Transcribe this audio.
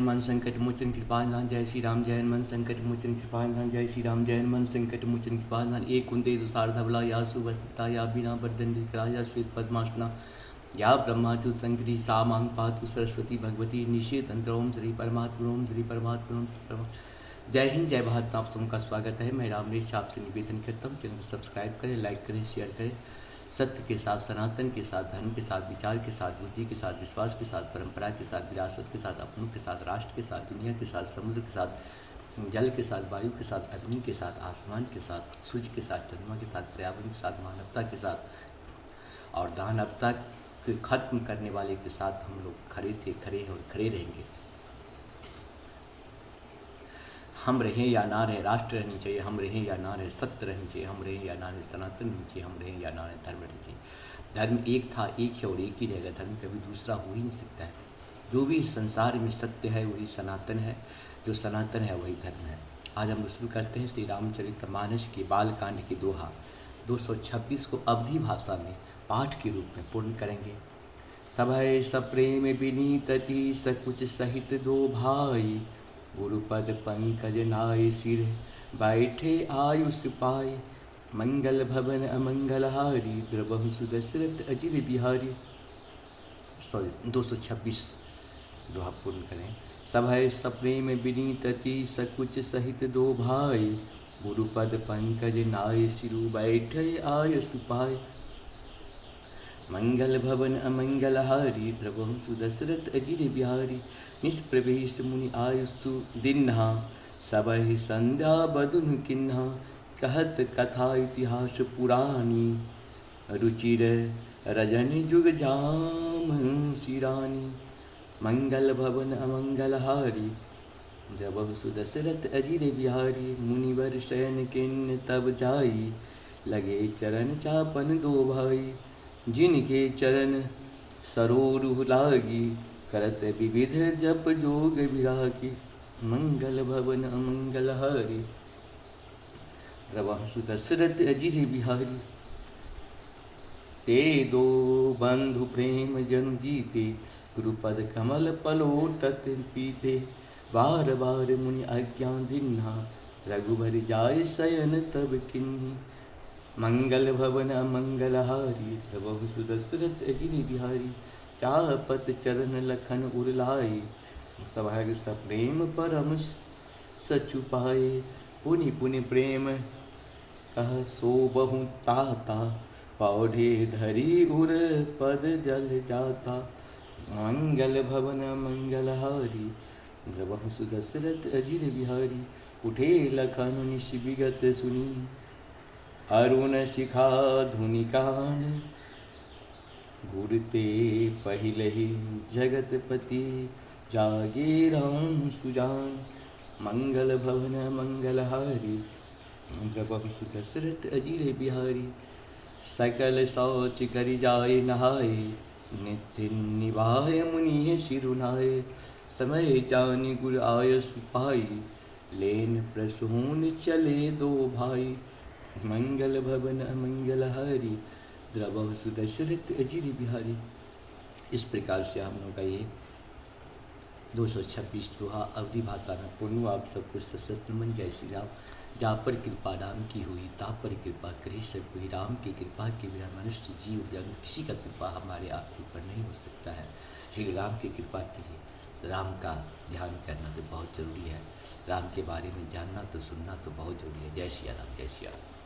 हनुमान संकट मोचन कृपानिधान। जय श्री राम जय हनुमान संकट मोचन कृपानिधान। जय श्री राम जय हनुमान संकट मोचन कृपानिधान। एक कुंते दुसार धवला या सुवसता या बिना वर्धन या श्वेत पद्मासना या ब्रह्माचु संकरी सा मांग पातु सरस्वती भगवती निषेध ओम श्री परमात्मा ओम श्री परमात्मा ओम श्री परमात्मा। जय हिंद जय भारत। आप सबका स्वागत है। मैं रामनेश आपसे निवेदन करता हूँ चैनल को सब्सक्राइब करें, लाइक करें, शेयर करें। सत्य के साथ, सनातन के साथ, धर्म के साथ, विचार के साथ, बुद्धि के साथ, विश्वास के साथ, परंपरा के साथ, विरासत के साथ, अपनों के साथ, राष्ट्र के साथ, दुनिया के साथ, समुद्र के साथ, जल के साथ, वायु के साथ, अग्नि के साथ, आसमान के साथ, सूर्य के साथ, चंद्रमा के साथ, पर्यावरण के साथ, मानवता के साथ और दानवता को खत्म करने वाले के साथ हम लोग खड़े थे, खड़े हैं और खड़े रहेंगे। हम रहें या ना रहे, राष्ट्र रहनी चाहिए, हम रहें या ना रहे, सत्य रहनी चाहिए, हम रहें या ना रहे, सनातन रहनी चाहिए, हम रहें या ना रहे, धर्म रहनी चाहिए। धर्म एक था, एक है और एक ही रहेगा। धर्म कभी दूसरा हो ही नहीं सकता है। जो भी इस संसार में सत्य है वही सनातन है, जो सनातन है वही धर्म है। आज हम शुरू करते हैं श्री रामचरितमानस के बालकांड के दोहा 226 को अवधी भाषा में पाठ के रूप में पूर्ण करेंगे। सभय सप्रेम विनीतति सकुच सहित दो भाई, गुरुपद पंकज नाय सिर बैठे आयुष पाए, मंगल भवन अमंगलहारी द्रवहु सुदशरथ अजिर बिहारी। 226 दोहा पूर्ण करें। सभय सप्रेम विनीतति सकुच सहित दो भाई, गुरुपद पंकज नाय सिरु बैठे आयुष पाए, मंगल भवन अमंगलहारी द्रवहु सुदशरथ अजिर बिहारी। निष्प्रवेश मुनि आयुषु दिन्हा, सबहि संध्या बदुन किन्हा, कहत कथा इतिहास पुरानी, रुचिर रजन जुग जाम शिरानी। मंगल भवन अमंगलहारी द्रवहु सुदशरथ अजिर बिहारी। मुनिवर शयन किन्न तब जाई, लगे चरण चापन दो भाई, जिनके चरण सरोरुह लागी, करत विविध जप जोग विरागी। मंगल भवन अमंगलहारी द्रवहु सुदशरथ अजिर बिहारी। ते दो बंधु प्रेम जनु जीते, गुरुपद कमल पलोटत पीते, बार बार मुनि आज्ञा दिन्हा, रघुबर जाय शयन तब किन्ही। मंगल भवन अमंगलहारी द्रवहु सुदशरथ अजिर बिहारी। चापत चरण लखन उरलाए, सभय सप्रेम परम सचुपाए, पुनि पुनि प्रेम कह सो बहु ताता, पौढ़े धरी उर पद जल जाता। मंगल भवन मंगलहारी द्रवहु सुदशरथ अजिर बिहारी। उठे लखन निशि विगत सुनी, अरुण शिखा धुनिकान, गुरते पहिलहि जगतपति, जागे राम सुजान। मंगल भवन मंगलहारी द्रवहु सुदशरथ अजिर बिहारी। सकल शौच करि जाय नहाय, नित्य निभाय मुनि सिरुनाय, समय जानि गुर आयस पाई, लेन प्रसून चले दो भाई। मंगल भवन अमंगलहारी द्रवहु सुदशरथ अजिर बिहारी। इस प्रकार से हम लोग का ये 226 दोहा अवधी भाषा में पूर्ण। आप सबको सशस्त्र मन जय श्री राम। जा पर कृपा राम की हुई, ता पर कृपा करे सब कोई। राम की कृपा के बिना मनुष्य जीव जंतु किसी का कृपा हमारे आपके ऊपर नहीं हो सकता है। श्री राम की कृपा के लिए राम का ध्यान करना तो बहुत ज़रूरी है। राम के बारे में जानना तो सुनना तो बहुत ज़रूरी है। जय श्री राम जय श्री राम।